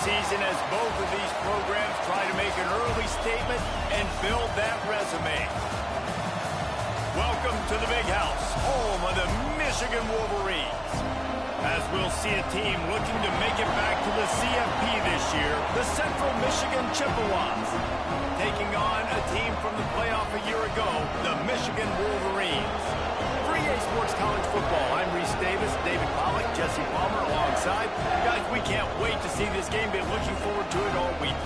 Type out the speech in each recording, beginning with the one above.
season as both of these programs try to make an early statement and build that resume. Welcome to the Big House, home of the Michigan Wolverines. As we'll see a team looking to make it back to the CFP this year, the Central Michigan Chippewas, taking on a team from the playoff a year ago, the Michigan Wolverines. For EA Sports College Football, I'm Reese Davis, David Pollack, Jesse Palmer alongside. Guys, we can't wait to see this game. Been looking forward to it all week.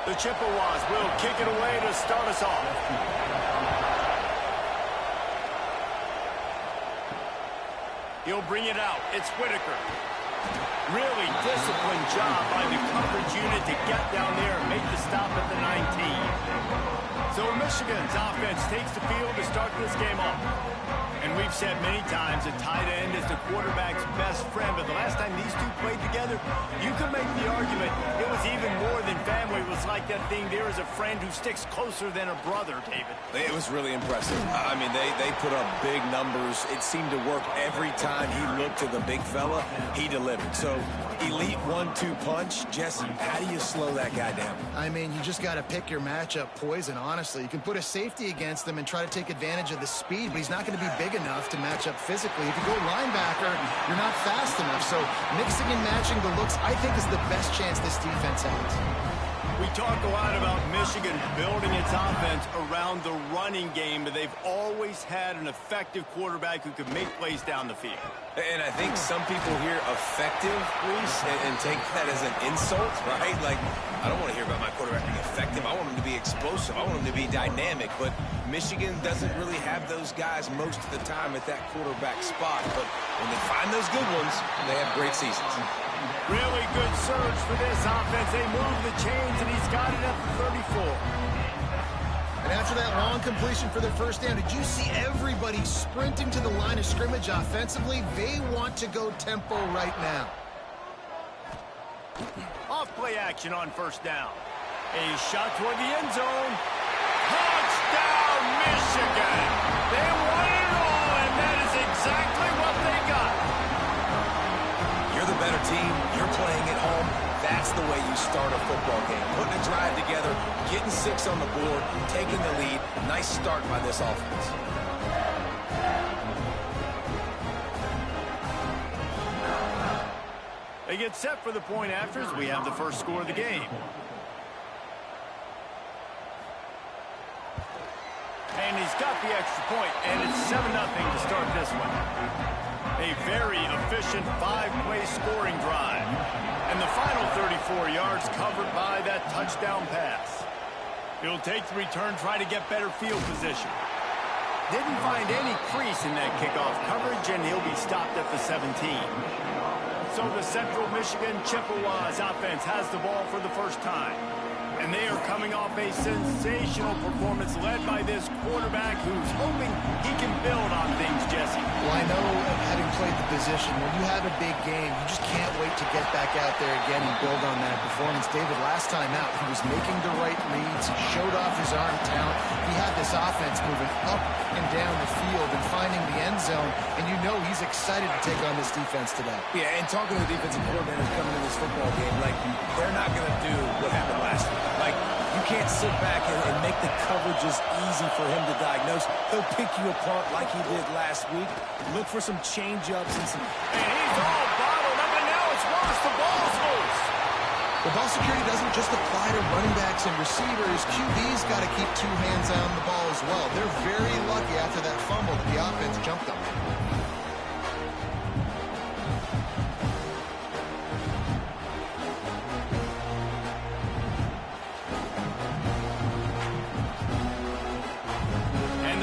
The Chippewas will kick it away to start us off. He'll bring it out. It's Whitaker. Really disciplined job by the coverage unit to get down there and make the stop at the 19. So Michigan's offense takes the field to start this game off. And we've said many times a tight end is the quarterback's best friend, but the last time these two played together, you could make the argument it was even more than family. It was like that thing, there is a friend who sticks closer than a brother, David. It was really impressive. I mean, they put up big numbers. It seemed to work every time he looked to the big fella, he delivered. So, elite 1-2 punch. Jesse, how do you slow that guy down? I mean, you just got to pick your matchup poison, honestly. You can put a safety against him and try to take advantage of the speed, but he's not going to be big enough to match up physically. If you go linebacker, you're not fast enough. So mixing and matching the looks, I think, is the best chance this defense has. We talk a lot about Michigan building its offense around the running game, but they've always had an effective quarterback who could make plays down the field. And I think some people hear effective, Reese, and take that as an insult, right? Like, I don't want to hear about my quarterback being effective. I want him to be explosive. I want him to be dynamic. But Michigan doesn't really have those guys most of the time at that quarterback spot. But when they find those good ones, they have great seasons. Really good surge for this offense. They move the chains, and he's got it at the 34. And after that long completion for their first down, did you see everybody sprinting to the line of scrimmage offensively? They want to go tempo right now. Off play action on first down. A shot toward the end zone. Touchdown, Michigan! They won it all, and that is exactly what they got. You're the better team. You're playing at home. That's the way you start a football game. Putting a drive together, getting 6 on the board, taking the lead. Nice start by this offense. They get set for the point after as we have the first score of the game. And he's got the extra point, and it's 7-0 to start this one. A very efficient 5-play scoring drive. And the final 34 yards covered by that touchdown pass. He'll take the return, try to get better field position. Didn't find any crease in that kickoff coverage, and he'll be stopped at the 17. So the Central Michigan Chippewas offense has the ball for the first time. And they are coming off a sensational performance led by this quarterback who's hoping he can build on things, Jesse. Well, I know, having played the position, when you have a big game, you just can't wait to get back out there again and build on that performance. David, last time out, he was making the right reads. He showed off his arm talent. He had this offense moving up and down the field and finding the end zone. And you know he's excited to take on this defense today. Yeah, and talking to the defensive coordinators coming to this football game, like, they're not going to do what happened last week. Like, you can't sit back and make the coverages easy for him to diagnose. He'll pick you apart like he did last week. Look for some change-ups and some... And he's all bottled up, and now it's lost. The ball's loose. The ball security doesn't just apply to running backs and receivers. QB's got to keep 2 hands on the ball as well. They're very lucky after that fumble that the offense jumped them.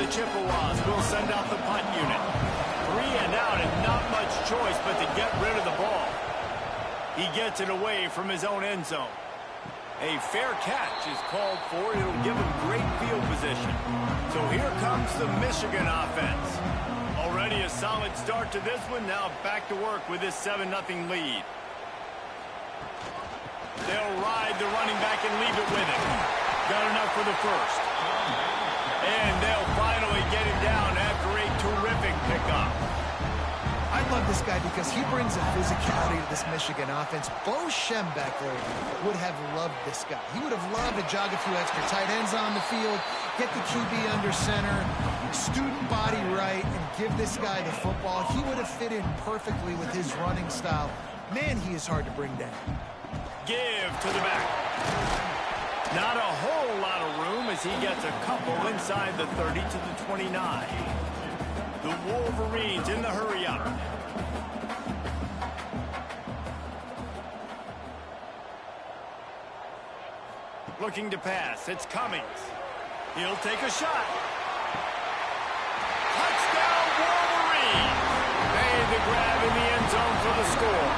Chippewas will send out the punt unit. 3 and out and not much choice but to get rid of the ball. He gets it away from his own end zone. A fair catch is called for. It'll give him great field position. So here comes the Michigan offense. Already a solid start to this one. Now back to work with this 7-0 lead. They'll ride the running back and leave it with him. Got enough for the first. And they'll finally get him down after a terrific pickup. I love this guy because he brings a physicality to this Michigan offense. Bo Schembechler would have loved this guy. He would have loved to jog a few extra tight ends on the field, get the QB under center, student body right, and give this guy the football. He would have fit in perfectly with his running style. Man, he is hard to bring down. Give to the back. Not a whole lot of room as he gets a couple inside the 30 to the 29. The Wolverines in the hurry-up. Looking to pass. It's Cummings. He'll take a shot. Touchdown, Wolverines! Made the grab in the end zone for the score.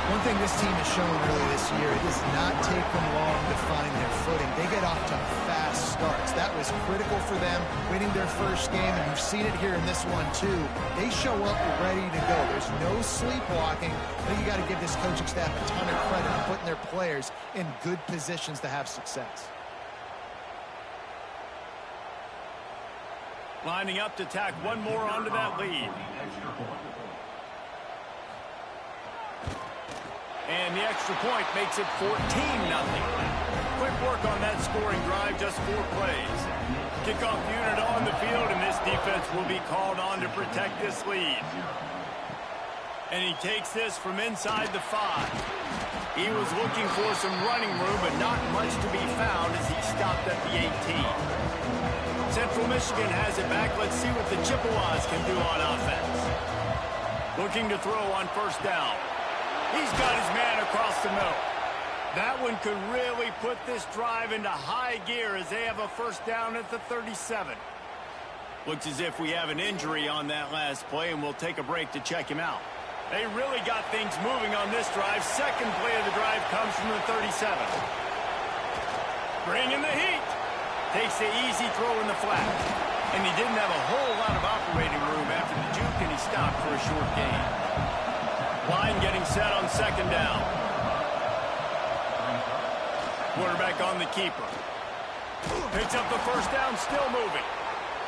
One thing this team has shown early this year, it does not take them long to find their footing. They get off to fast starts. That was critical for them, winning their first game, and you've seen it here in this one too. They show up ready to go. There's no sleepwalking, but you got to give this coaching staff a ton of credit for putting their players in good positions to have success. Lining up to tack one more onto that lead. And the extra point makes it 14-0. Quick work on that scoring drive, just 4 plays. Kickoff unit on the field, and this defense will be called on to protect this lead. And he takes this from inside the 5. He was looking for some running room, but not much to be found as he stopped at the 18. Central Michigan has it back. Let's see what the Chippewas can do on offense. Looking to throw on first down. He's got his man across the middle. That one could really put this drive into high gear as they have a first down at the 37. Looks as if we have an injury on that last play, and we'll take a break to check him out. They really got things moving on this drive. Second play of the drive comes from the 37. Bringing the heat. Takes the easy throw in the flat. And he didn't have a whole lot of operating room after the juke, and he stopped for a short gain. Line getting set on second down. Quarterback on the keeper. Picks up the first down, still moving.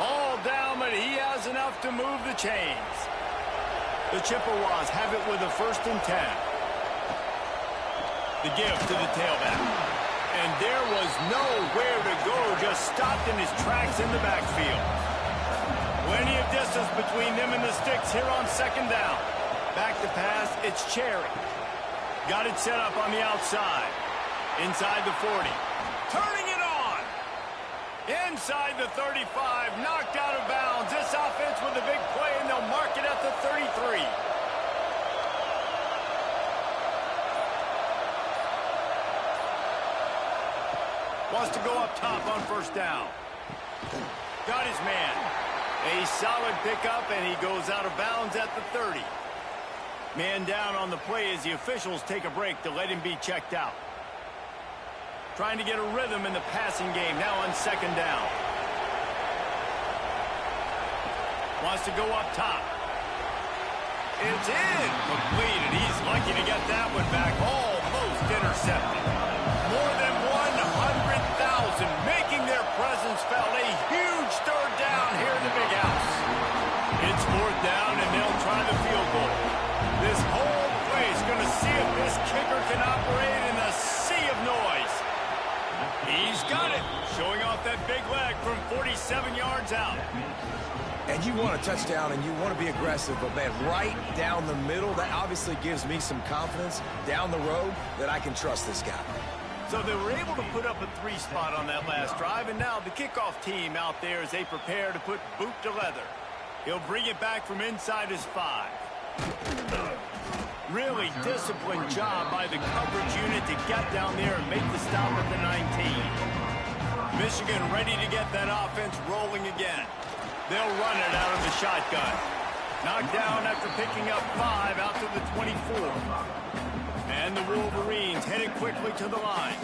All down, but he has enough to move the chains. The Chippewas have it with a 1st and 10. The give to the tailback. And there was nowhere to go, just stopped in his tracks in the backfield. Plenty of distance between them and the sticks here on second down. Back to pass, it's Cherry. Got it set up on the outside. Inside the 40. Turning it on. Inside the 35. Knocked out of bounds. This offense with a big play, and they'll mark it at the 33. Wants to go up top on first down. Got his man. A solid pickup, and he goes out of bounds at the 30. Man down on the play as the officials take a break to let him be checked out. Trying to get a rhythm in the passing game now on second down. Wants to go up top. It's in. Completed. He's lucky to get that one back. Almost intercepted. More than 100,000 making their presence felt. A huge third down here in the big house. It's 4th down, and they'll try the field goal. This whole place going to see if this kicker can operate in the sea of noise. He's got it. Showing off that big leg from 47 yards out. And you want a touchdown and you want to be aggressive, but man, right down the middle, that obviously gives me some confidence down the road that I can trust this guy. So they were able to put up a 3 spot on that last drive, and now the kickoff team out there as they prepare to put boot to leather. He'll bring it back from inside his 5. Really disciplined job by the coverage unit to get down there and make the stop at the 19. Michigan ready to get that offense rolling again. They'll run it out of the shotgun. Knocked down after picking up 5 out to the 24. And the Wolverines headed quickly to the line.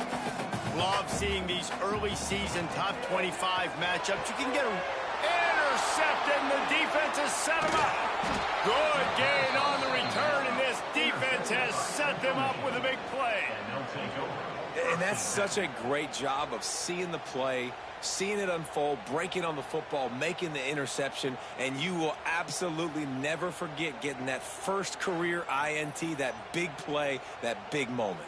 Love seeing these early season top 25 matchups. You can get them intercepted, and the defense has set them up. Good gain on the return, and this defense has set them up with a big play. And that's such a great job of seeing the play, seeing it unfold, breaking on the football, making the interception, and you will absolutely never forget getting that first career INT, that big play, that big moment.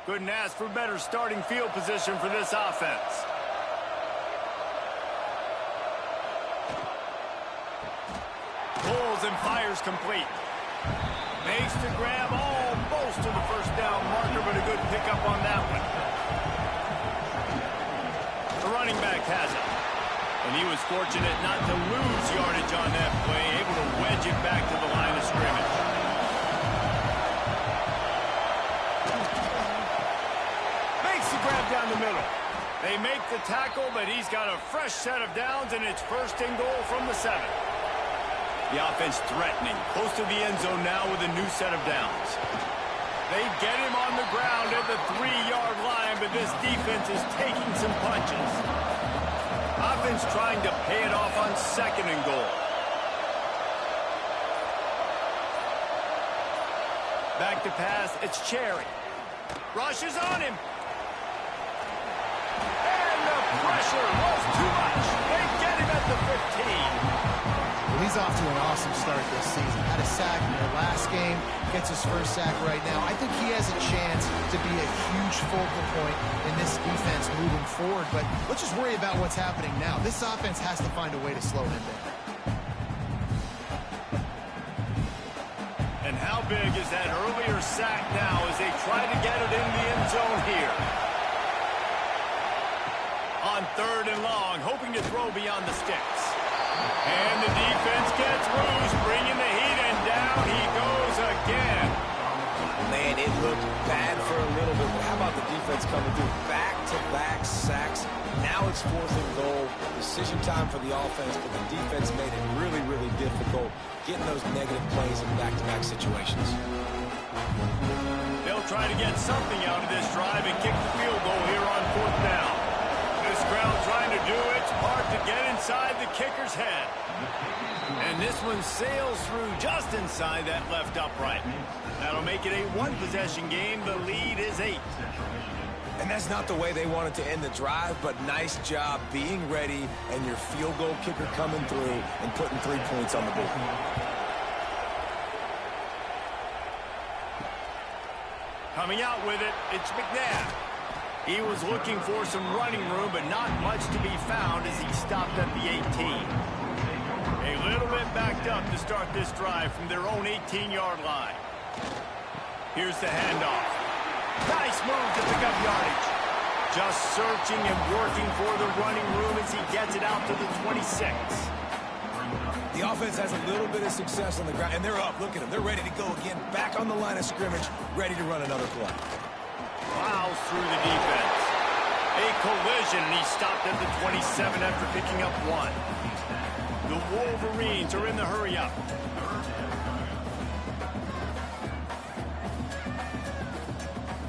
Couldn't ask for better starting field position for this offense. Pulls and fires complete. Makes the grab almost to the first down marker, but a good pickup on that one. The running back has it. And he was fortunate not to lose yardage on that play, able to wedge it back to the line of scrimmage. Makes the grab down the middle. They make the tackle, but he's got a fresh set of downs, and it's first and goal from the 7. The offense threatening, close to the end zone now with a new set of downs. They get him on the ground at the 3-yard line, but this defense is taking some punches. Offense trying to pay it off on 2nd and goal. Back to pass, it's Cherry. Rushes on him. And the pressure was too much. They get him at the 15. Well, he's off to an awesome start this season. Had a sack in their last game, gets his first sack right now. I think he has a chance to be a huge focal point in this defense moving forward, but let's just worry about what's happening now. This offense has to find a way to slow him down. And how big is that earlier sack now as they try to get it in the end zone here? On 3rd and long, hoping to throw beyond the sticks. And the defense gets loose, bringing the heat, and down he goes again. Man, it looked bad for a little bit, but how about the defense coming through? Back-to-back sacks. Now it's 4th and goal. Decision time for the offense, but the defense made it really, really difficult getting those negative plays in back-to-back situations. They'll try to get something out of this drive and kick the field goal here on 4th down. This crowd trying to do its part to get inside the kicker's head. And this one sails through just inside that left upright. That'll make it a 1-possession game. The lead is 8. And that's not the way they wanted to end the drive, but nice job being ready and your field goal kicker coming through and putting 3 points on the board. Coming out with it, it's McNabb. He was looking for some running room, but not much to be found as he stopped at the 18. A little bit backed up to start this drive from their own 18-yard line. Here's the handoff. Nice move to pick up yardage. Just searching and working for the running room as he gets it out to the 26. The offense has a little bit of success on the ground, and they're up. Look at them. They're ready to go again. Back on the line of scrimmage, ready to run another play. Plows through the defense. A collision, and he stopped at the 27 after picking up 1. The Wolverines are in the hurry-up.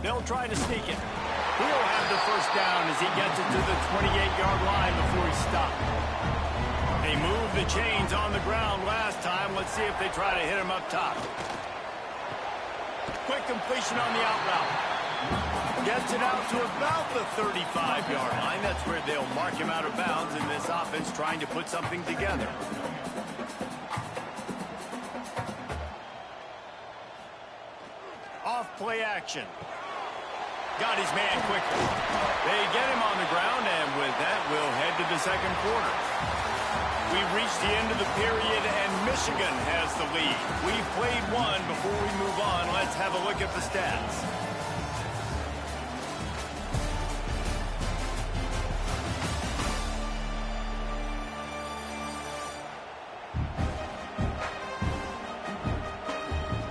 They'll try to sneak it. He'll have the first down as he gets it to the 28-yard line before he stopped. They moved the chains on the ground last time. Let's see if they try to hit him up top. Quick completion on the out route. Gets it out to about the 35-yard line. That's where they'll mark him out of bounds in this offense trying to put something together. Off play action. Got his man quickly. They get him on the ground, and with that, we'll head to the 2nd quarter. We've reached the end of the period, and Michigan has the lead. We've played 1 before we move on. Let's have a look at the stats.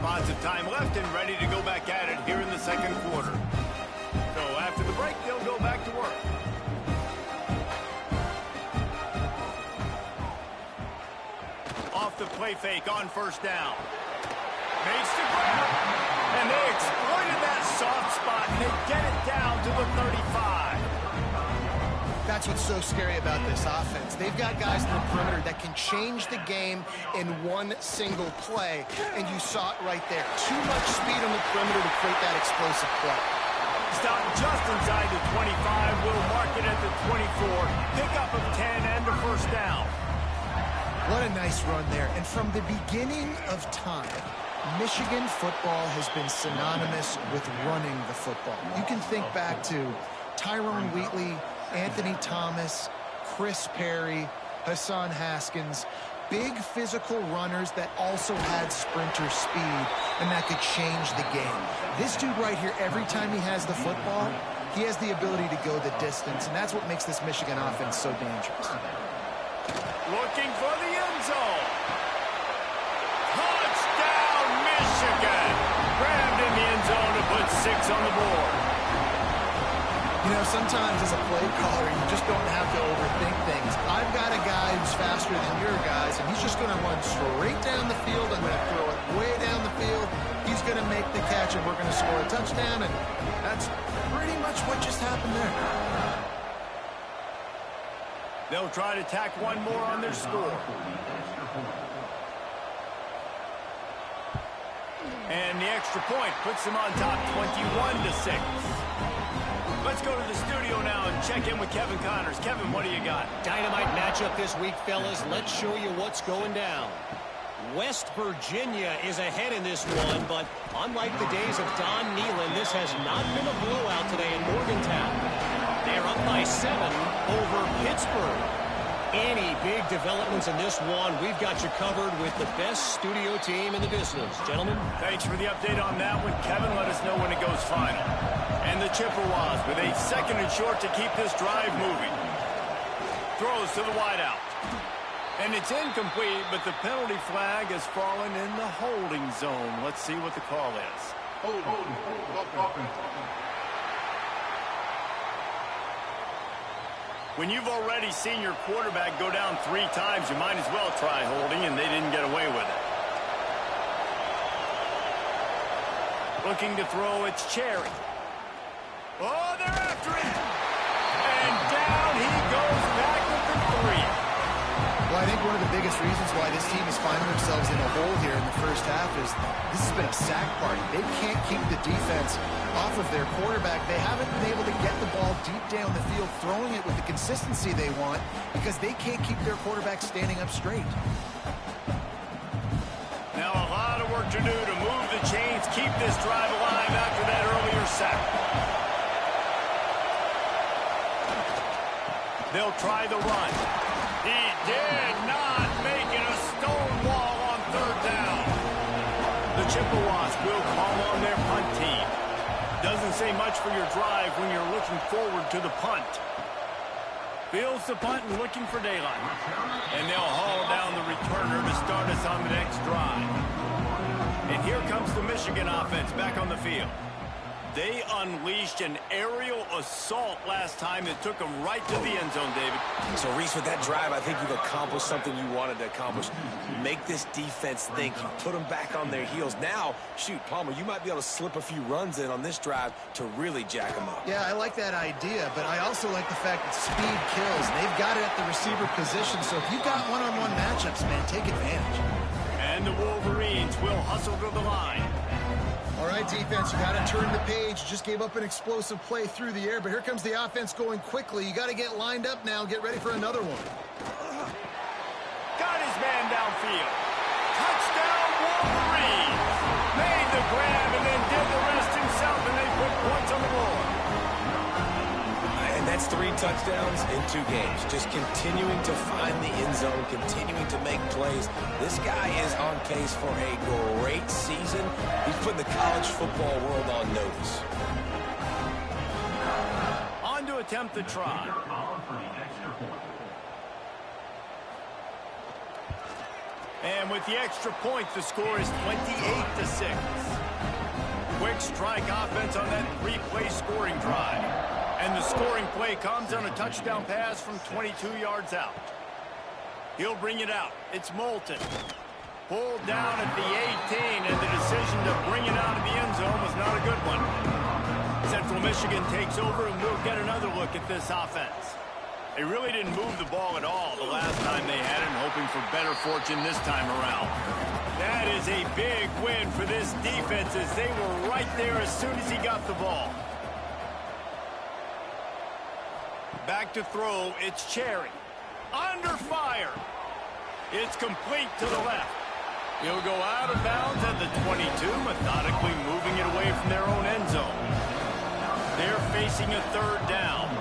Lots of time left and ready to go back at it here in the 2nd quarter. So after the break, they'll go back to work. Off the play fake on 1st down. Makes the grab. And they exploited that soft spot, and they get it down to the 35. That's what's so scary about this offense. They've got guys in the perimeter that can change the game in one single play, and you saw it right there. Too much speed on the perimeter to create that explosive play. Stop just inside the 25. Will mark it at the 24. Pickup of 10 and a first down. What a nice run there. And from the beginning of time, Michigan football has been synonymous with running the football. You can think back to Tyrone Wheatley, Anthony Thomas, Chris Perry, Hassan Haskins. Big physical runners that also had sprinter speed and that could change the game. This dude right here, every time he has the football, he has the ability to go the distance, and that's what makes this Michigan offense so dangerous. Looking for the end zone. Touchdown, Michigan. Grabbed in the end zone to put 6 on the board. You know, sometimes as a play caller, you just don't have to overthink things. I've got a guy who's faster than your guys, and he's just going to run straight down the field. I'm going to throw it way down the field. He's going to make the catch, and we're going to score a touchdown, and that's pretty much what just happened there. They'll try to tack one more on their score. And the extra point puts them on top 21-6. Let's go to the studio now and check in with Kevin Connors. Kevin, what do you got? Dynamite matchup this week, fellas. Let's show you what's going down. West Virginia is ahead in this one, but unlike the days of Don Nehlen, this has not been a blowout today in Morgantown. They're up by 7 over Pittsburgh. Any big developments in this one, we've got you covered with the best studio team in the business. Gentlemen? Thanks for the update on that one. Kevin, let us know when it goes final. And the Chippewas with a 2nd and short to keep this drive moving. Throws to the wideout. And it's incomplete, but the penalty flag has fallen in the holding zone. Let's see what the call is. When you've already seen your quarterback go down 3 times, you might as well try holding, and they didn't get away with it. Looking to throw, it's Cherry. Oh, they're after him. And down he goes back with the 3. Well, I think one of the biggest reasons why this team is finding themselves in a hole here in the first half is this has been a sack party. They can't keep the defense off of their quarterback. They haven't been able to get the ball deep down the field, throwing it with the consistency they want because they can't keep their quarterback standing up straight. Now a lot of work to do to move the chains, keep this drive alive after that earlier sack. They'll try the run. He did not make it a stone wall on 3rd down. The Chippewas will call on their punt team. Doesn't say much for your drive when you're looking forward to the punt. Fields the punt and looking for daylight. And they'll haul down the returner to start us on the next drive. And here comes the Michigan offense back on the field. They unleashed an aerial assault last time that took them right to the end zone, David. So, Reese, with that drive, I think you've accomplished something you wanted to accomplish. Make this defense think. You put them back on their heels. Now, shoot, Palmer, you might be able to slip a few runs in on this drive to really jack them up. Yeah, I like that idea, but I also like the fact that speed kills. They've got it at the receiver position, so if you've got one-on-one matchups, man, take advantage. And the Wolverines will hustle to the line. All right, defense, you got to turn the page. You just gave up an explosive play through the air, but here comes the offense going quickly. You got to get lined up now. Get ready for another one. Got his man downfield. Touchdown, Wolverines. Made the grab and then did the rest himself, and they put points on the board. And that's 3 touchdowns in 2 games. Just continuing to find the end zone, continuing to make plays. This guy is on pace for a great season. He's putting the college football world on notice. On to attempt the try. And with the extra point, the score is 28-6. Quick strike offense on that 3-play scoring drive. And the scoring play comes on a touchdown pass from 22 yards out. He'll bring it out. It's Moulton. Pulled down at the 18, and the decision to bring it out of the end zone was not a good one. Central Michigan takes over, and we'll get another look at this offense. They really didn't move the ball at all the last time they had it, and hoping for better fortune this time around. That is a big win for this defense, as they were right there as soon as he got the ball. Back to throw, it's Cherry. Under fire. It's complete to the left. He'll go out of bounds at the 22, methodically moving it away from their own end zone. They're facing a third down.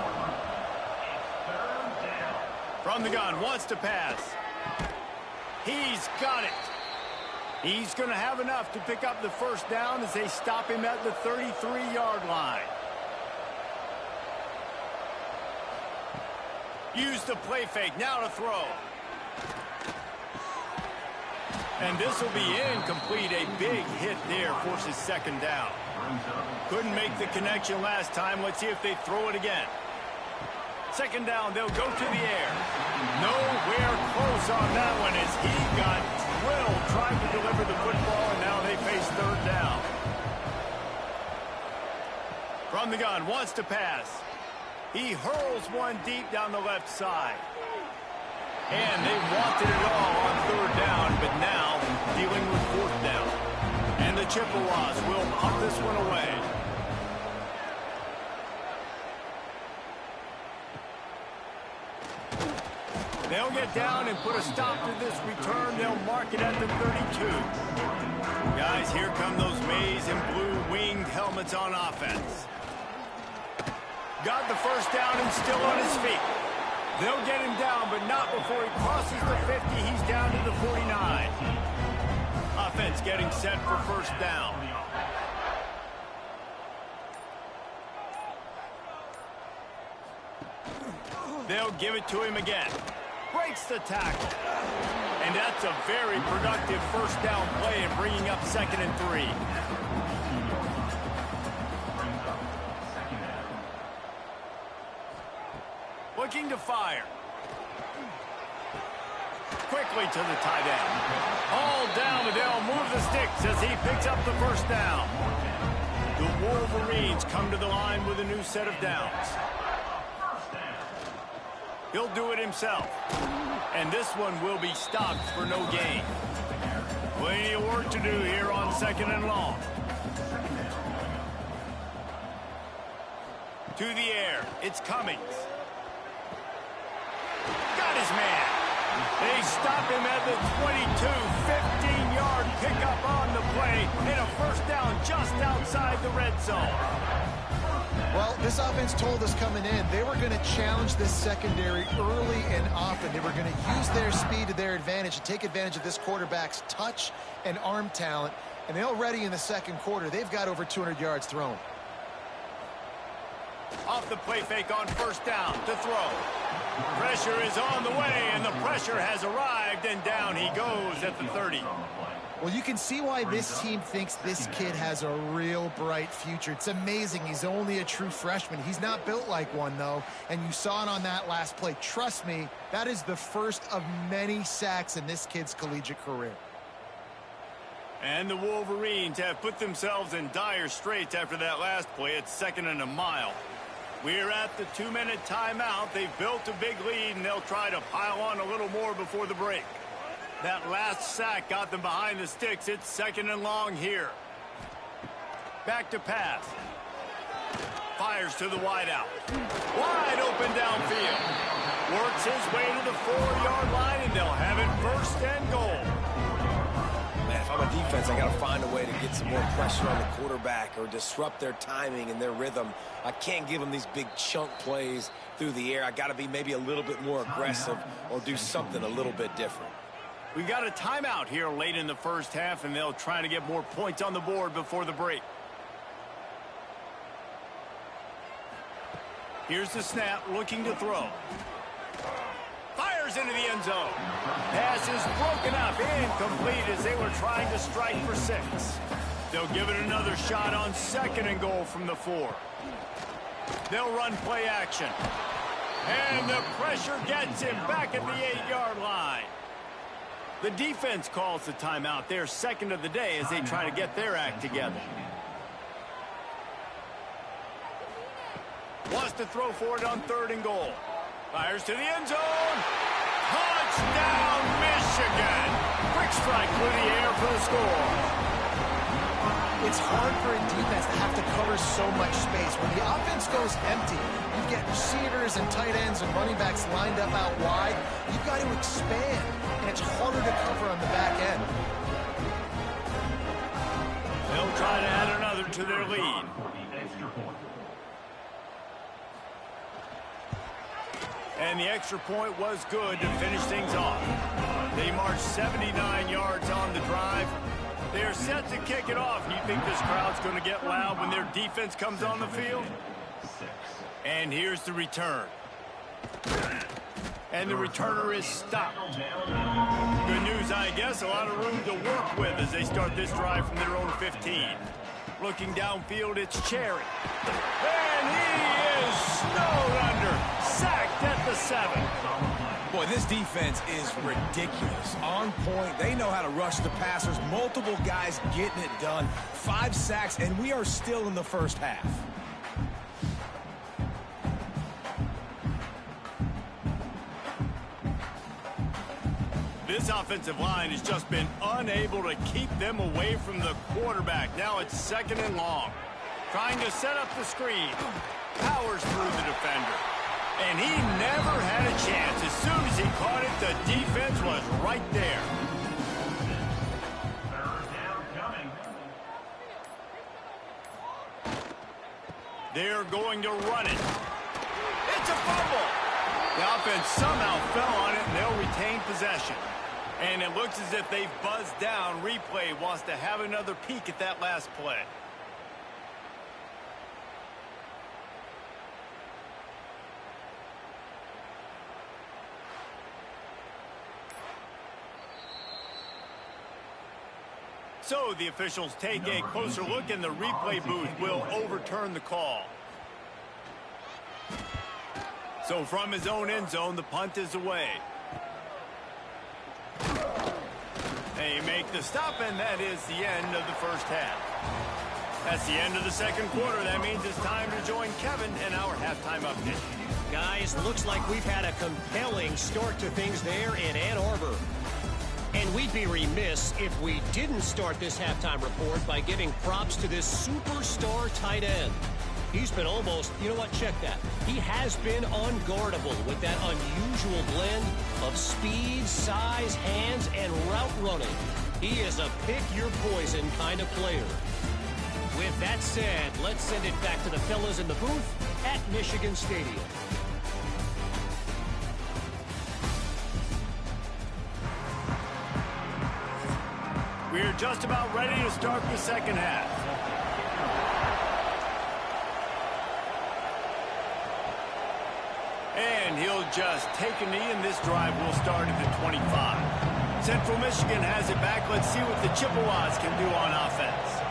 From the gun, wants to pass. He's got it. He's going to have enough to pick up the first down as they stop him at the 33-yard line. Use the play fake, now to throw. And this will be incomplete. A big hit there forces second down. Couldn't make the connection last time. Let's see if they throw it again. Second down, they'll go to the air. Nowhere close on that one as he got drilled trying to deliver the football, and now they face third down. From the gun, wants to pass. He hurls one deep down the left side. And they wanted it all on third down, but now dealing with fourth down. And the Chippewas will punt this one away. They'll get down and put a stop to this return. They'll mark it at the 32. Guys, here come those maize and blue winged helmets on offense. Got the first down and still on his feet. They'll get him down, but not before he crosses the 50. He's down to the 49. Offense getting set for first down. They'll give it to him again. Breaks the tackle. And that's a very productive first down play and bringing up 2nd and 3. Looking to fire. Quickly to the tight end. All down, but they'll move the sticks as he picks up the first down. The Wolverines come to the line with a new set of downs. He'll do it himself. And this one will be stopped for no gain. Plenty of work to do here on 2nd and long. To the air, it's Cummings. Got his man. They stop him at the 22, 15-yard pickup on the play, and a first down just outside the red zone. Well, this offense told us coming in they were going to challenge this secondary early and often. They were going to use their speed to their advantage and take advantage of this quarterback's touch and arm talent. And already in the second quarter, they've got over 200 yards thrown. Off the play fake on first down to throw. Pressure is on the way, and the pressure has arrived, and down he goes at the 30. Well, you can see why this team thinks this kid has a real bright future. It's amazing. He's only a true freshman. He's not built like one, though, and you saw it on that last play. Trust me, that is the first of many sacks in this kid's collegiate career. And the Wolverines have put themselves in dire straits after that last play. It's 2nd and a mile. We're at the 2-minute timeout. They've built a big lead, and they'll try to pile on a little more before the break. That last sack got them behind the sticks. It's 2nd and long here. Back to pass. Fires to the wideout. Wide open downfield. Works his way to the 4-yard line, and they'll have it 1st and goal. Man, if I'm a defense, I got to find a way to get some more pressure on the quarterback or disrupt their timing and their rhythm. I can't give them these big chunk plays through the air. I got to be maybe a little bit more aggressive or do something a little bit different. We got a timeout here late in the first half, and they'll try to get more points on the board before the break. Here's the snap, looking to throw. Fires into the end zone. Pass is broken up, incomplete as they were trying to strike for 6. They'll give it another shot on 2nd and goal from the 4. They'll run play action. And the pressure gets him back at the 8-yard line. The defense calls the timeout. They're 2nd of the day as they try to get their act together. Wants to throw for it on 3rd and goal. Fires to the end zone. Touchdown, Michigan. Quick strike through the air for the score. It's hard for a defense to have to cover so much space. When the offense goes empty, you get receivers and tight ends and running backs lined up out wide. You've got to expand, and it's harder to cover on the back end. They'll try to add another to their lead. And the extra point was good to finish things off. They marched 79 yards on the drive. They're set to kick it off. You think this crowd's going to get loud when their defense comes on the field? And here's the return. And the returner is stopped. Good news, I guess. A lot of room to work with as they start this drive from their own 15. Looking downfield, it's Cherry. And he is snowed under. Sacked at the 7. Boy, this defense is ridiculous. On point. They know how to rush the passers. Multiple guys getting it done. 5 sacks, and we are still in the first half. This offensive line has just been unable to keep them away from the quarterback. Now it's 2nd and long. Trying to set up the screen. Powers through the defender. And he never had a chance. As soon as he caught it, the defense was right there. They're going to run it. It's a fumble. The offense somehow fell on it, and they'll retain possession. And it looks as if they've buzzed down. Replay wants to have another peek at that last play. So the officials take a closer look, and the replay booth will overturn the call. So from his own end zone, the punt is away. They make the stop, and that is the end of the first half. That's the end of the second quarter. That means it's time to join Kevin and our halftime update. Guys, looks like we've had a compelling start to things there in Ann Arbor. And we'd be remiss if we didn't start this halftime report by giving props to this superstar tight end. He's been almost, you know what, check that. He has been unguardable with that unusual blend of speed, size, hands, and route running. He is a pick-your-poison kind of player. With that said, let's send it back to the fellas in the booth at Michigan Stadium. We're just about ready to start the second half. And he'll just take a knee, and this drive will start at the 25. Central Michigan has it back. Let's see what the Chippewas can do on offense.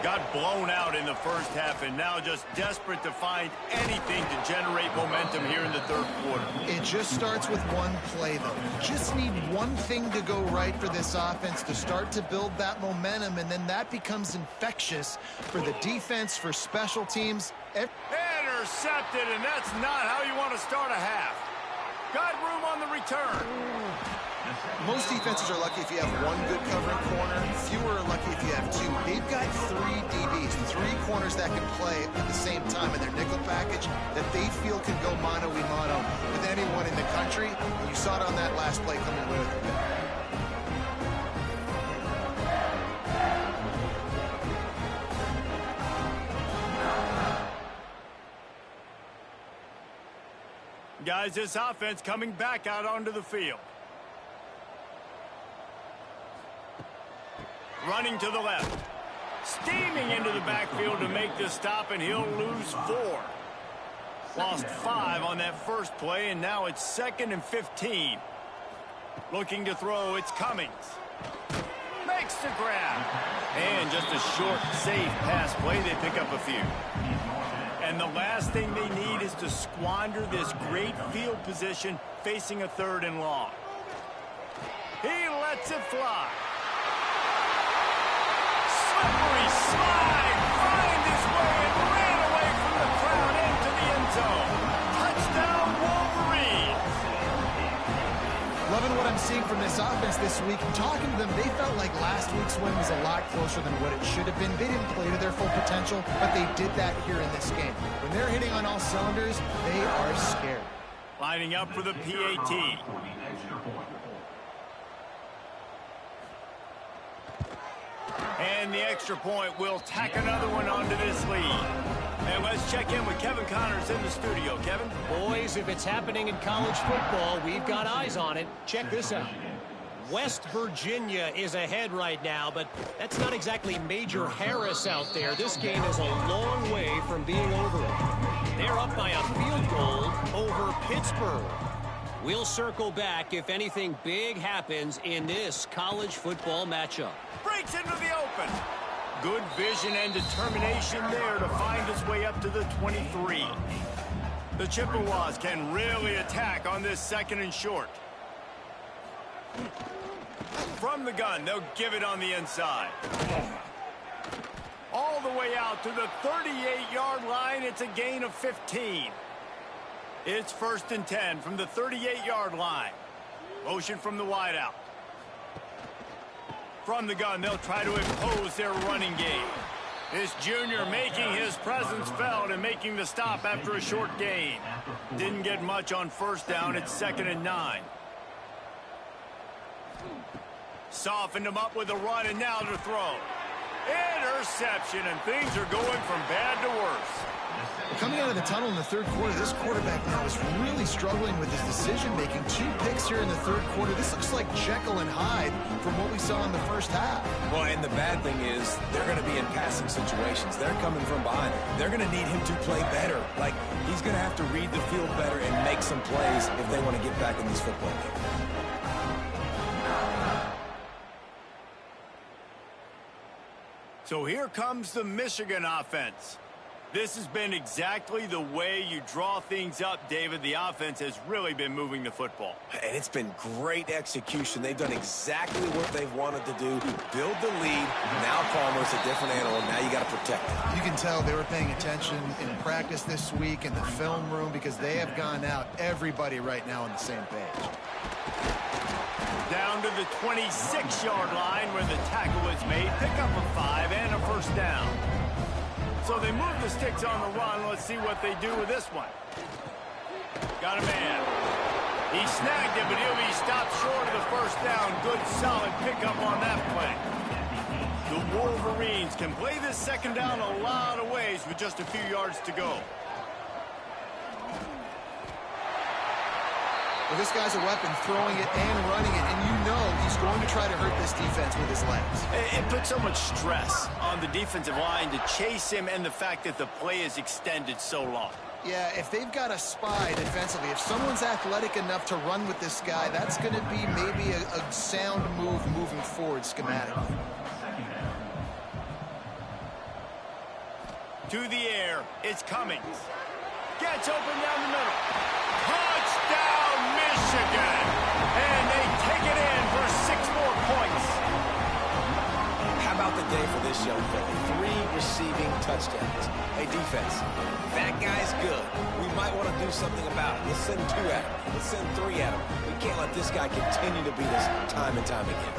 Got blown out in the first half, and now just desperate to find anything to generate momentum here in the third quarter. It just starts with one play, though. You just need one thing to go right for this offense to start to build that momentum, and then that becomes infectious for the defense, for special teams. Intercepted, and that's not how you want to start a half. Got room on the return. Most defenses are lucky if you have one good covering corner. Fewer are lucky if you have two. They've got 3 DBs, 3 corners that can play at the same time in their nickel package that they feel can go mano-a-mano with anyone in the country. And you saw it on that last play coming away with it. Guys, this offense coming back out onto the field. Running to the left. Steaming into the backfield to make this stop, and he'll lose 4. Lost 5 on that first play, and now it's 2nd and 15. Looking to throw, it's Cummings. Makes the grab. And just a short, safe pass play. They pick up a few. And the last thing they need is to squander this great field position facing a 3rd and long. He lets it fly. Slippery slide, find his way and ran away from the crowd into the end zone. Touchdown, Wolverines. I'm seeing from this offense this week, talking to them, they felt like last week's win was a lot closer than what it should have been. They didn't play to their full potential, but they did that here in this game. When they're hitting on all cylinders, they are scared. Lining up for the PAT. And the extra point will tack another one onto this lead. And let's check in with Kevin Connors in the studio. Kevin? Boys, if it's happening in college football, we've got eyes on it. Check this out. West Virginia is ahead right now, but that's not exactly Major Harris out there. This game is a long way from being over. They're up by a field goal over Pittsburgh. We'll circle back if anything big happens in this college football matchup. Breaks into the open. Good vision and determination there to find his way up to the 23. The Chippewas can really attack on this second and short. From the gun, they'll give it on the inside. All the way out to the 38-yard line. It's a gain of 15. It's 1st and 10 from the 38-yard line. Motion from the wideout. From the gun, they'll try to impose their running game. This junior making his presence felt and making the stop after a short gain. Didn't get much on 1st down. It's 2nd and 9. Softened him up with a run, and now to throw. Interception, and things are going from bad to worse. Coming out of the tunnel in the third quarter, this quarterback now is really struggling with his decision-making. 2 picks here in the third quarter. This looks like Jekyll and Hyde from what we saw in the first half. Well, and the bad thing is they're going to be in passing situations. They're coming from behind. They're going to need him to play better. Like, he's going to have to read the field better and make some plays if they want to get back in this football game. So here comes the Michigan offense. This has been exactly the way you draw things up, David. The offense has really been moving the football. And it's been great execution. They've done exactly what they've wanted to do. Build the lead. Now Palmer's a different animal. Now you got to protect it. You can tell they were paying attention in practice this week in the film room because they have gone out, everybody right now on the same page. Down to the 26-yard line where the tackle is made. Pick up a 5 and a 1st down. So they move the sticks on the run. Let's see what they do with this one. Got a man. He snagged it, but he'll be stopped short of the 1st down. Good, solid pickup on that play. The Wolverines can play this 2nd down a lot of ways with just a few yards to go. Well, this guy's a weapon, throwing it and running it, and you know he's going to try to hurt this defense with his legs. It puts so much stress on the defensive line to chase him and the fact that the play is extended so long. Yeah, if they've got a spy defensively, if someone's athletic enough to run with this guy, that's going to be maybe a sound move moving forward schematically. To the air, it's Cummings. Gets open down the middle. Touchdown, Michigan! And they take it in for 6 more points. How about the day for this young fella? 3 receiving touchdowns. Hey, defense, that guy's good. We might want to do something about it. Let's send 2 at him. Let's send 3 at him. We can't let this guy continue to beat us time and time again.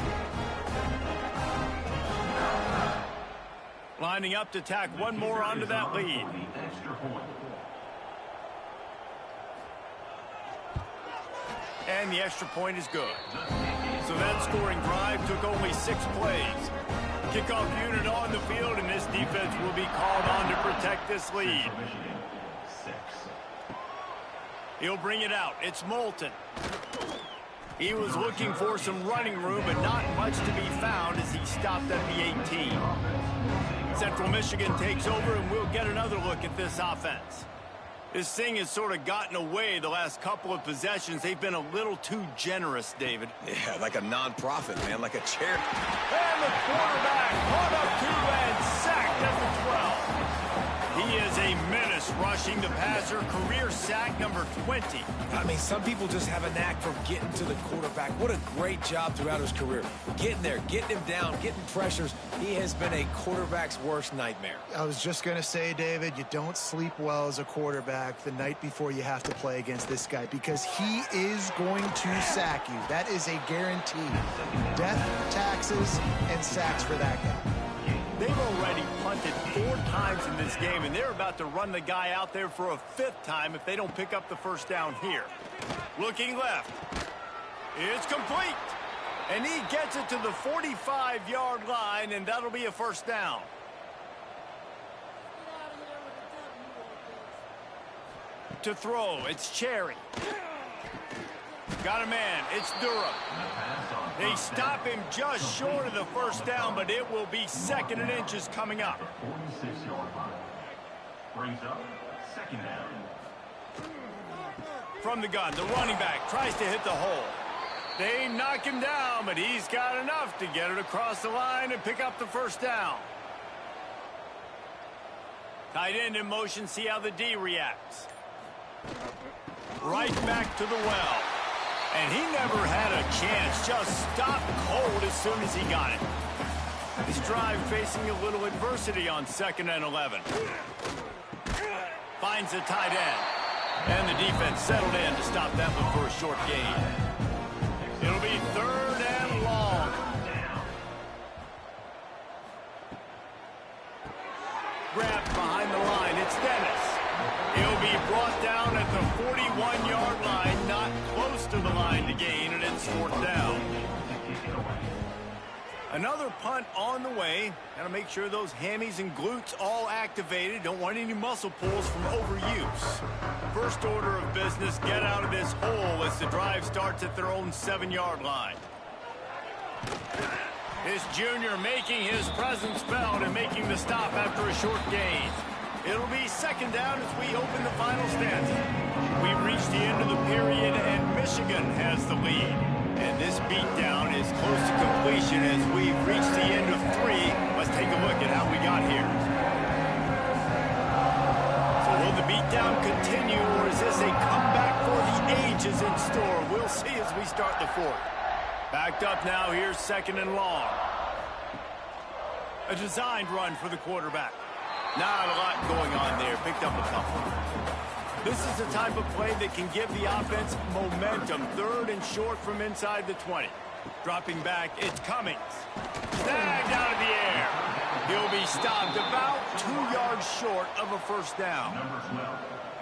Lining up to tack one more onto that lead. And the extra point is good. So that scoring drive took only 6 plays. Kickoff unit on the field, and this defense will be called on to protect this lead. He'll bring it out. It's Moulton. He was looking for some running room, but not much to be found as he stopped at the 18. Central Michigan takes over, and we'll get another look at this offense. This thing has sort of gotten away the last couple of possessions. They've been a little too generous, David. Yeah, like a non-profit, man, like a charity. And the quarterback caught up to and sacked at the 12. He is a menace rushing the passer, career sack number 20. I mean, some people just have a knack for getting to the quarterback. What a great job throughout his career. Getting there, getting him down, getting pressures. He has been a quarterback's worst nightmare. I was just going to say, David, you don't sleep well as a quarterback the night before you have to play against this guy because he is going to sack you. That is a guarantee. Death, taxes, and sacks for that guy. They've already punted 4 times in this game, and they're about to run the guy out there for a 5th time if they don't pick up the first down here. Looking left. It's complete. And he gets it to the 45-yard line, and that'll be a first down. To throw, it's Cherry. Got a man, it's Durham. They stop him just short of the first down, but it will be 2nd and inches coming up. 46-yard line. Brings up 2nd down. From the gun, the running back tries to hit the hole. They knock him down, but he's got enough to get it across the line and pick up the first down. Tight end in motion, see how the D reacts. Right back to the well. And he never had a chance, just stopped cold as soon as he got it. This drive facing a little adversity on 2nd and 11. Finds the tight end. And the defense settled in to stop that one for a short gain. It'll be 3rd and long. Grabbed behind the line, it's Dennis. He'll be brought down at the 41-yard line, not close to the line to gain, and it's 4th down. Another punt on the way. Got to make sure those hammies and glutes all activated. Don't want any muscle pulls from overuse. First order of business, get out of this hole as the drive starts at their own 7-yard line. This junior making his presence felt and making the stop after a short gain. It'll be 2nd down as we open the final stanza. We've reached the end of the period, and Michigan has the lead. And this beatdown is close to completion as we've reached the end of 3. Let's take a look at how we got here. So will the beatdown continue, or is this a comeback for the ages in store? We'll see as we start the 4th. Backed up now, here's 2nd and long. A designed run for the quarterback. Not a lot going on there. Picked up a couple. This is the type of play that can give the offense momentum. 3rd and short from inside the 20. Dropping back, it's Cummings. Snagged out of the air. He'll be stopped about 2 yards short of a first down.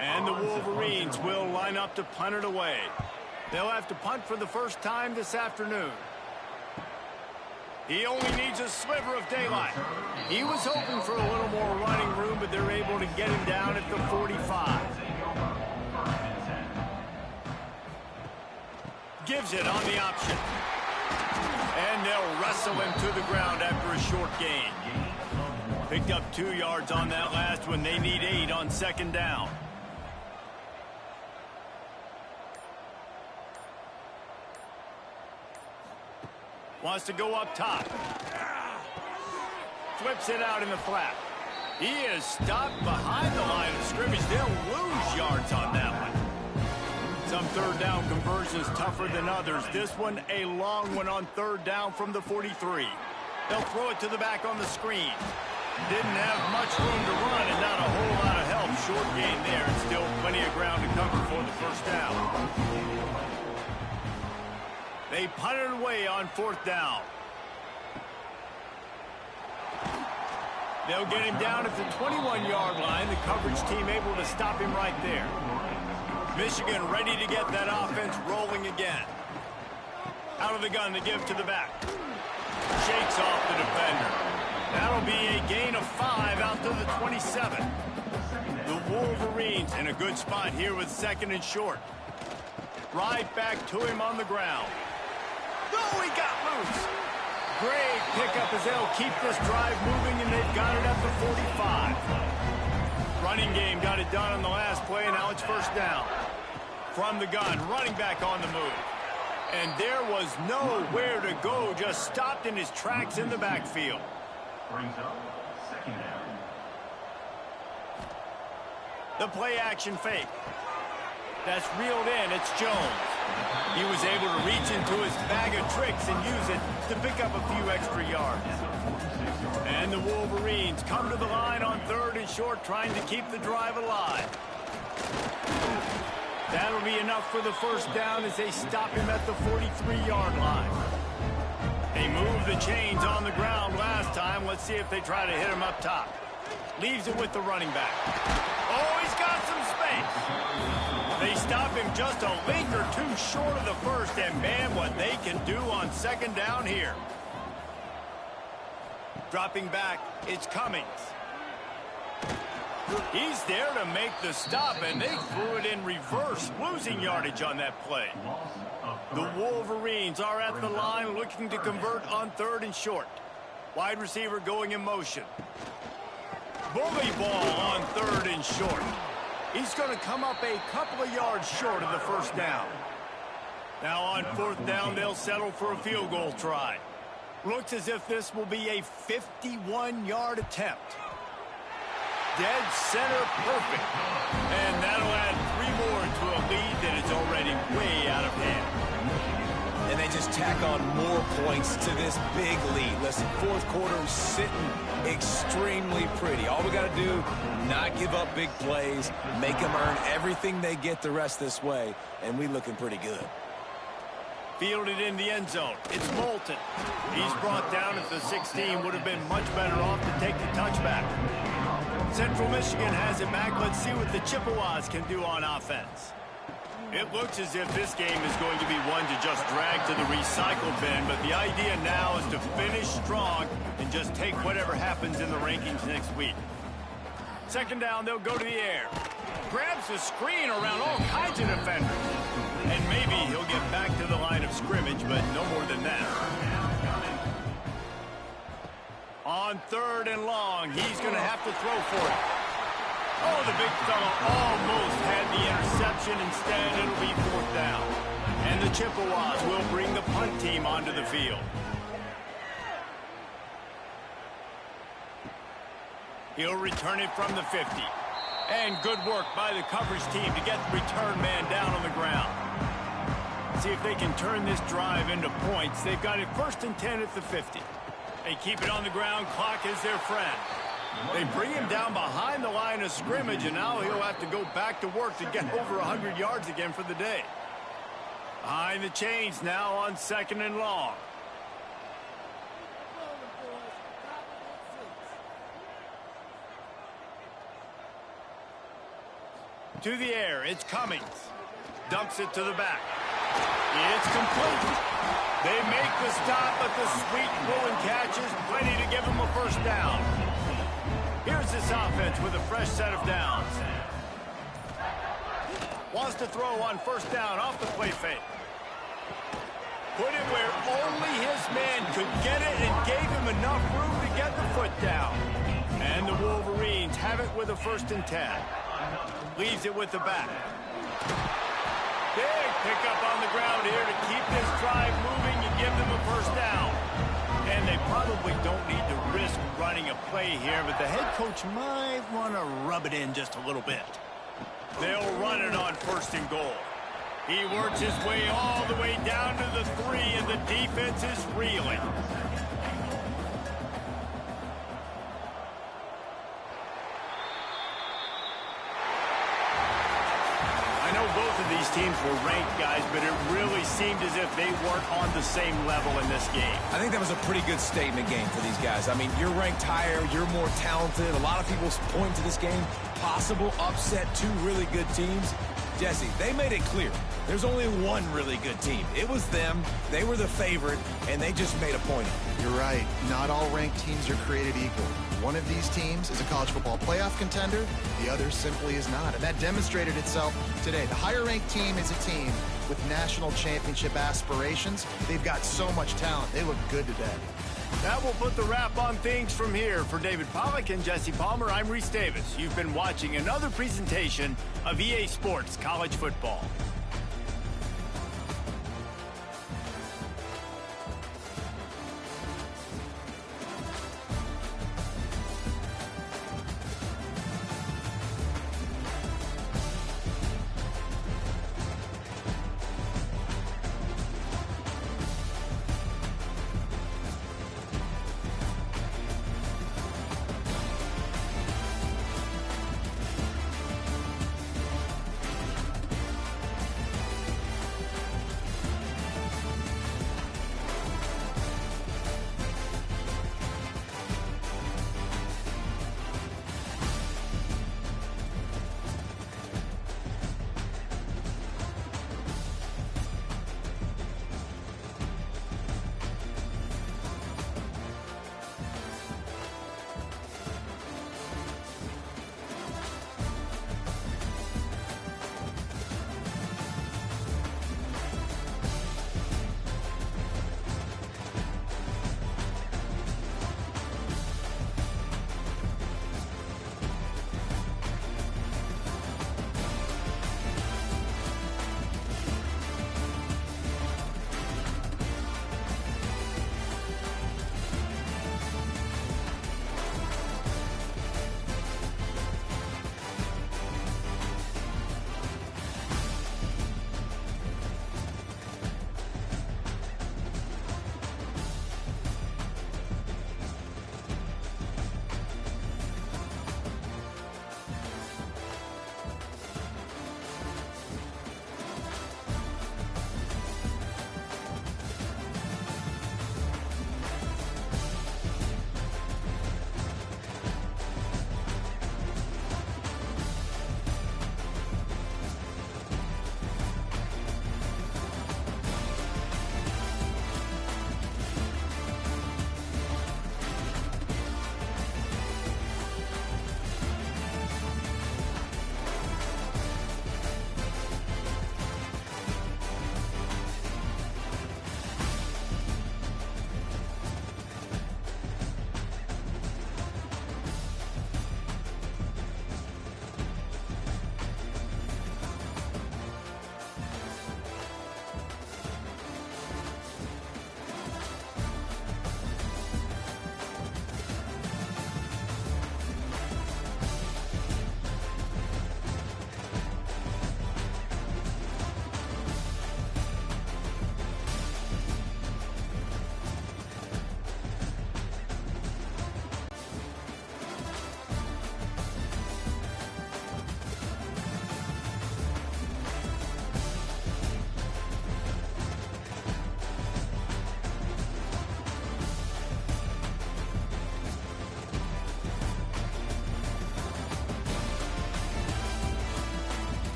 And the Wolverines will line up to punt it away. They'll have to punt for the first time this afternoon. He only needs a sliver of daylight. He was hoping for a little more running room, but they're able to get him down at the 45. Gives it on the option. And they'll wrestle him to the ground after a short gain. Picked up 2 yards on that last one. They need 8 on 2nd down. Wants to go up top. Flips it out in the flat. He is stopped behind the line of scrimmage. They'll lose yards on that one. Some 3rd down conversions tougher than others. This one a long one on 3rd down from the 43. They'll throw it to the back on the screen. Didn't have much room to run and not a whole lot of help. Short gain there and still plenty of ground to cover for the first down. They punt it away on 4th down. They'll get him down at the 21-yard line. The coverage team able to stop him right there. Michigan ready to get that offense rolling again. Out of the gun to give to the back. Shakes off the defender. That'll be a gain of 5 out to the 27. The Wolverines in a good spot here with 2nd and short. Right back to him on the ground. Oh, he got loose. Great pickup as they'll keep this drive moving, and they've got it at the 45. Running game got it done on the last play, and now it's first down. From the gun, running back on the move. And there was nowhere to go, just stopped in his tracks in the backfield. Brings up 2nd down. The play action fake. That's reeled in. It's Jones. He was able to reach into his bag of tricks and use it to pick up a few extra yards. And the Wolverines come to the line on 3rd and short, trying to keep the drive alive. That'll be enough for the first down as they stop him at the 43-yard line. They moved the chains on the ground last time. Let's see if they try to hit him up top. Leaves it with the running back. Oh, he's got some space. They stop him just a link or two short of the first, and man, what they can do on 2nd down here. Dropping back, it's Cummings. He's there to make the stop, and they threw it in reverse, losing yardage on that play. The Wolverines are at the line looking to convert on 3rd and short. Wide receiver going in motion. Bully ball on 3rd and short. He's going to come up a couple of yards short of the first down. Now on 4th down, they'll settle for a field goal try. Looks as if this will be a 51-yard attempt. Dead center perfect. And that'll add 3 more to a lead that is already way out of hand. And they just tack on more points to this big lead. Listen, 4th quarter sitting extremely pretty. All we got to do, not give up big plays, make them earn everything they get the rest this way, and we looking pretty good. Fielded in the end zone. It's Moulton. He's brought down at the 16. Would have been much better off to take the touchback. Central Michigan has it back. Let's see what the Chippewas can do on offense. It looks as if this game is going to be one to just drag to the recycle bin, but the idea now is to finish strong and just take whatever happens in the rankings next week. 2nd down, they'll go to the air. Grabs the screen around all kinds of defenders. And maybe he'll get back to the line of scrimmage, but no more than that. On 3rd and long, he's going to have to throw for it. Oh, the big fella almost had the interception. Instead, it'll be 4th down. And the Chippewas will bring the punt team onto the field. He'll return it from the 50. And good work by the coverage team to get the return man down on the ground. See if they can turn this drive into points. They've got it 1st and 10 at the 50. They keep it on the ground. Clock is their friend. They bring him down behind the line of scrimmage, and now he'll have to go back to work to get over 100 yards again for the day. Behind the chains now on 2nd and long. To the air, it's Cummings. Dumps it to the back. It's complete. They make the stop, but the sweet throw and catch is plenty to give them a first down. Here's this offense with a fresh set of downs. Wants to throw on 1st down off the play fake. Put it where only his man could get it and gave him enough room to get the foot down. And the Wolverines have it with a 1st and 10. Leaves it with the back. Big pickup on the ground here to keep this drive moving and give them a first down. And they probably don't need to risk running a play here, but the head coach might want to rub it in just a little bit. They'll run it on 1st and goal. He works his way all the way down to the 3, and the defense is reeling. Both of these teams were ranked, guys, but it really seemed as if they weren't on the same level in this game. I think that was a pretty good statement game for these guys. I mean, you're ranked higher, you're more talented. A lot of people point to this game, possible upset, 2 really good teams. Jesse, they made it clear. There's only one really good team. It was them. They were the favorite, and they just made a point of it. You're right. Not all ranked teams are created equal. One of these teams is a college football playoff contender. The other simply is not. And that demonstrated itself today. The higher-ranked team is a team with national championship aspirations. They've got so much talent. They look good today. That will put the wrap on things from here. For David Pollack and Jesse Palmer, I'm Reese Davis. You've been watching another presentation of EA Sports College Football.